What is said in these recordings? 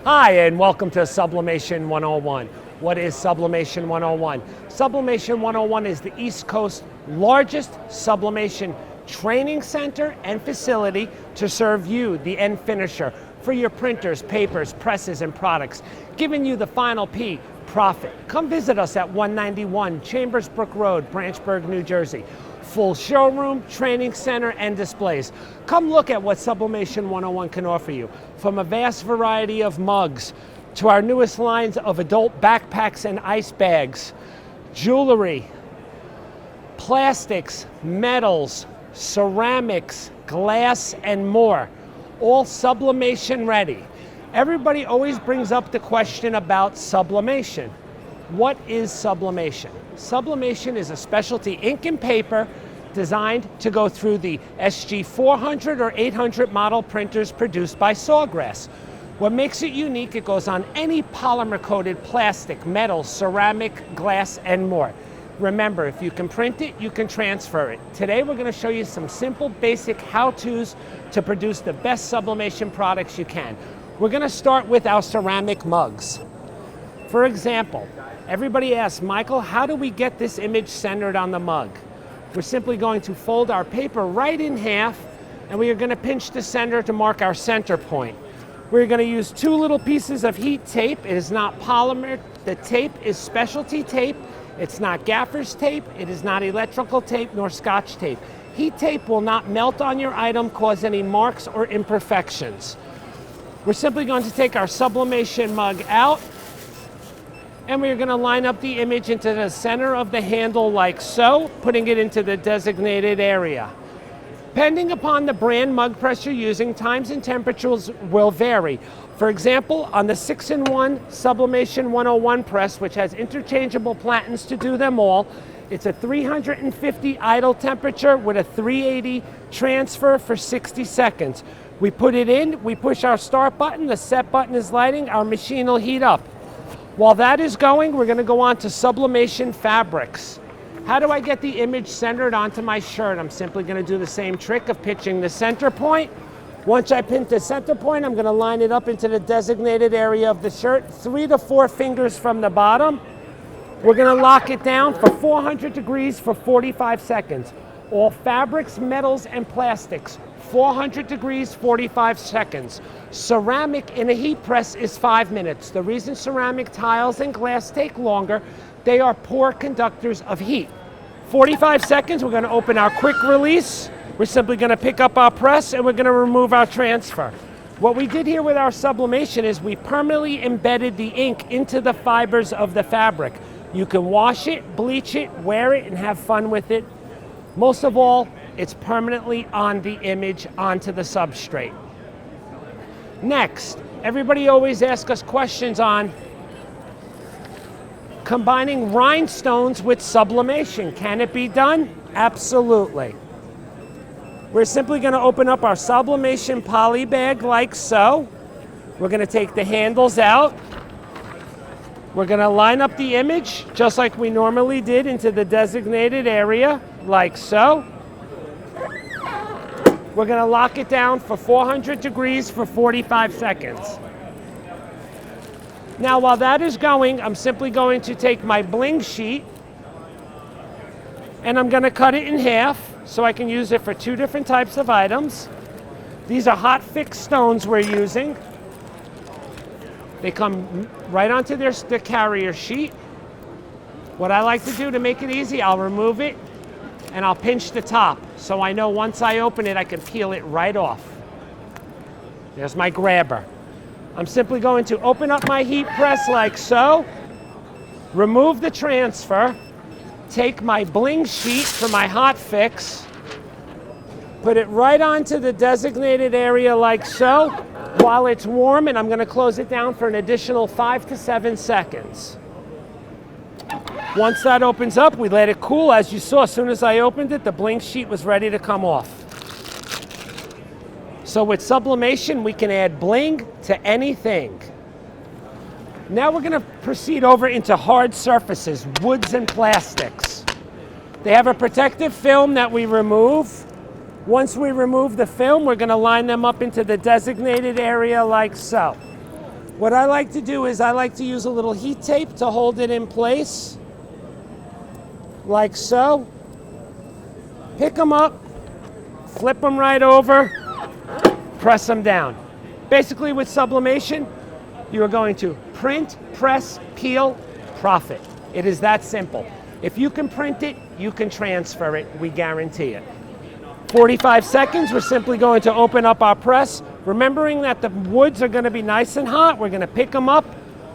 Hi, and welcome to Sublimation 101. What is Sublimation 101? Sublimation 101 is the East Coast's largest sublimation training center and facility to serve you, the end finisher, for your printers, papers, presses, and products, giving you the final P, profit. Come visit us at 191 Chambersbrook Road, Branchburg, New Jersey. Full showroom, training center, and displays. Come look at what Sublimation 101 can offer you. From a vast variety of mugs to our newest lines of adult backpacks and ice bags, jewelry, plastics, metals, ceramics, glass, and more. All sublimation ready. Everybody always brings up the question about sublimation. What is sublimation? Sublimation is a specialty ink and paper designed to go through the SG 400 or 800 model printers produced by Sawgrass. What makes it unique, it goes on any polymer-coated plastic, metal, ceramic, glass, and more. Remember, if you can print it, you can transfer it. Today we're going to show you some simple, basic how-tos to produce the best sublimation products you can. We're going to start with our ceramic mugs. For example, everybody asks, Michael, how do we get this image centered on the mug? We're simply going to fold our paper right in half, and we are going to pinch the center to mark our center point. We're going to use two little pieces of heat tape. It is not polymer. The tape is specialty tape. It's not gaffer's tape. It is not electrical tape nor Scotch tape. Heat tape will not melt on your item, cause any marks or imperfections. We're simply going to take our sublimation mug out, and we're going to line up the image into the center of the handle like so, putting it into the designated area. Depending upon the brand mug press you're using, times and temperatures will vary. For example, on the 6-in-1 Sublimation 101 press, which has interchangeable platens to do them all, it's a 350 idle temperature with a 380 transfer for 60 seconds. We put it in, we push our start button, the set button is lighting, our machine will heat up. While that is going, we're going to go on to Sublimation Fabrics. How do I get the image centered onto my shirt? I'm simply going to do the same trick of pitching the center point. Once I pin the center point, I'm going to line it up into the designated area of the shirt, 3 to 4 fingers from the bottom. We're going to lock it down for 400 degrees for 45 seconds. All fabrics, metals, and plastics, 400 degrees, 45 seconds. Ceramic in a heat press is 5 minutes. The reason ceramic tiles and glass take longer, they are poor conductors of heat. 45 seconds, we're going to open our quick release. We're simply going to pick up our press and we're going to remove our transfer. What we did here with our sublimation is we permanently embedded the ink into the fibers of the fabric. You can wash it, bleach it, wear it, and have fun with it. Most of all, it's permanently on the image, onto the substrate. Next, everybody always asks us questions on combining rhinestones with sublimation. Can it be done? Absolutely. We're simply going to open up our sublimation poly bag like so. We're going to take the handles out. We're going to line up the image just like we normally did into the designated area like so. We're going to lock it down for 400 degrees for 45 seconds. Now while that is going, I'm simply going to take my bling sheet and I'm going to cut it in half so I can use it for 2 different types of items. These are hot fixed stones we're using. They come right onto the carrier sheet. What I like to do to make it easy, I'll remove it and I'll pinch the top so I know once I open it I can peel it right off. There's my grabber. I'm simply going to open up my heat press like so, remove the transfer, take my bling sheet for my hot fix, put it right onto the designated area like so while it's warm, and I'm going to close it down for an additional 5 to 7 seconds. Once that opens up, we let it cool. As you saw, as soon as I opened it, the bling sheet was ready to come off. So with sublimation, we can add bling to anything. Now we're going to proceed over into hard surfaces, woods and plastics. They have a protective film that we remove. Once we remove the film, we're going to line them up into the designated area like so. What I like to do is I like to use a little heat tape to hold it in place, like so. Pick them up, flip them right over, press them down. Basically with sublimation, you are going to print, press, peel, profit. It is that simple. If you can print it, you can transfer it, we guarantee it. 45 seconds, we're simply going to open up our press. Remembering that the woods are going to be nice and hot, we're going to pick them up,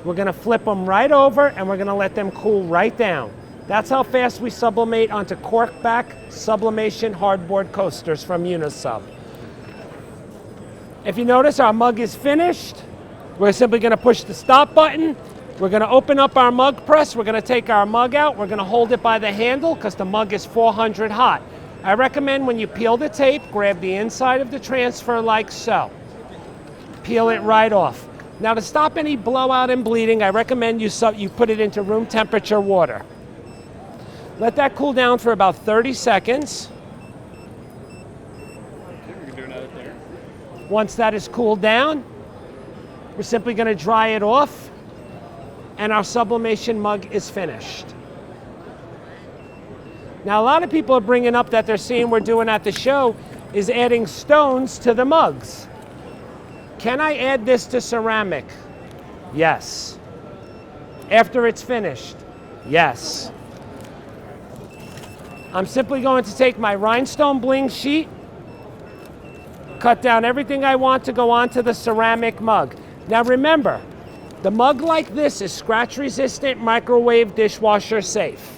we're going to flip them right over, and we're going to let them cool right down. That's how fast we sublimate onto corkback sublimation hardboard coasters from Unisub. If you notice, our mug is finished. We're simply going to push the stop button. We're going to open up our mug press. We're going to take our mug out. We're going to hold it by the handle because the mug is 400 hot. I recommend when you peel the tape, grab the inside of the transfer like so. Peel it right off. Now to stop any blowout and bleeding, I recommend you put it into room temperature water. Let that cool down for about 30 seconds. Once that is cooled down, we're simply going to dry it off, and our sublimation mug is finished. Now, a lot of people are bringing up that they're seeing we're doing at the show is adding stones to the mugs. Can I add this to ceramic? Yes. After it's finished? Yes. I'm simply going to take my rhinestone bling sheet, cut down everything I want to go onto the ceramic mug. Now remember, the mug like this is scratch resistant, microwave, dishwasher safe.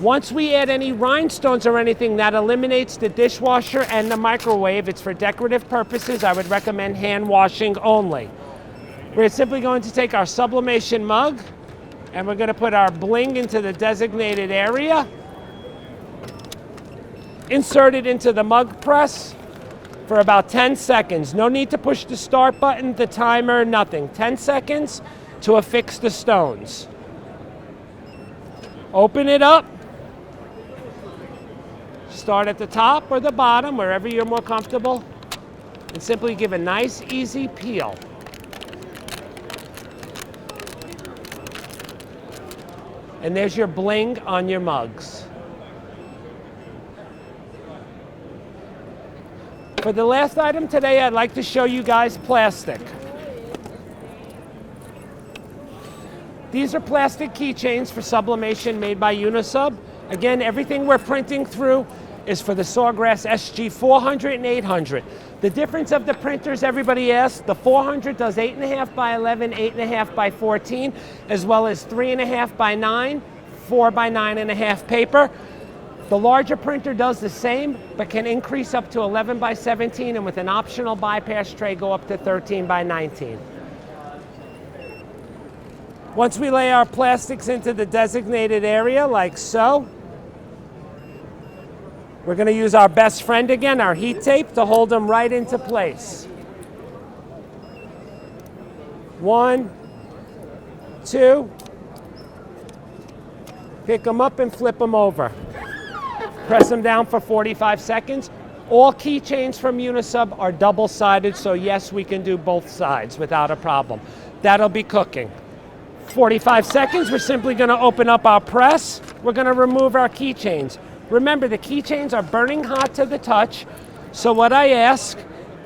Once we add any rhinestones or anything, that eliminates the dishwasher and the microwave. It's for decorative purposes. I would recommend hand washing only. We're simply going to take our sublimation mug and we're going to put our bling into the designated area, insert it into the mug press for about 10 seconds. No need to push the start button, the timer, nothing. 10 seconds to affix the stones. Open it up. Start at the top or the bottom, wherever you're more comfortable, and simply give a nice, easy peel. And there's your bling on your mugs. For the last item today, I'd like to show you guys plastic. These are plastic keychains for sublimation made by Unisub. Again, everything we're printing through is for the Sawgrass SG400 and 800. The difference of the printers, everybody asks, the 400 does 8.5 by 11, 8.5 by 14, as well as 3.5 by 9, 4 by 9.5 paper. The larger printer does the same, but can increase up to 11 by 17, and with an optional bypass tray, go up to 13 by 19. Once we lay our plastics into the designated area, like so, we're going to use our best friend again, our heat tape, to hold them right into place. 1, 2, pick them up and flip them over. Press them down for 45 seconds. All keychains from Unisub are double-sided, so yes, we can do both sides without a problem. That'll be cooking. 45 seconds, we're simply going to open up our press. We're going to remove our keychains. Remember, the keychains are burning hot to the touch, so what I ask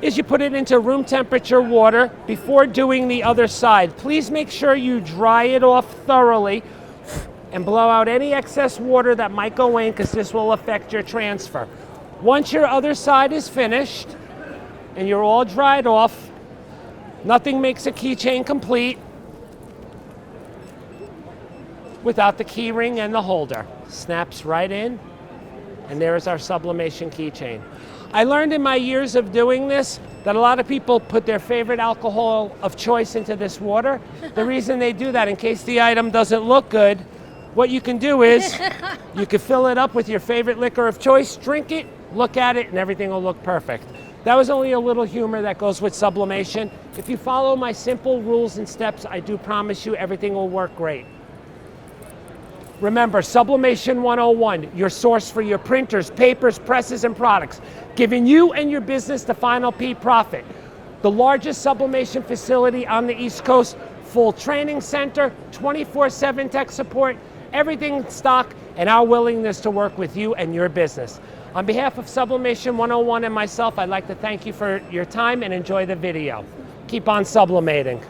is you put it into room temperature water before doing the other side. Please make sure you dry it off thoroughly and blow out any excess water that might go in, because this will affect your transfer. Once your other side is finished and you're all dried off, nothing makes a keychain complete without the key ring and the holder. Snaps right in, and there is our sublimation keychain. I learned in my years of doing this that a lot of people put their favorite alcohol of choice into this water. The reason they do that, in case the item doesn't look good, what you can do is you can fill it up with your favorite liquor of choice, drink it, look at it, and everything will look perfect. That was only a little humor that goes with sublimation. If you follow my simple rules and steps, I do promise you everything will work great. Remember, Sublimation 101, your source for your printers, papers, presses, and products, giving you and your business the final P profit. The largest sublimation facility on the East Coast, full training center, 24/7 tech support, everything in stock, and our willingness to work with you and your business. On behalf of Sublimation 101 and myself, I'd like to thank you for your time and enjoy the video. Keep on sublimating.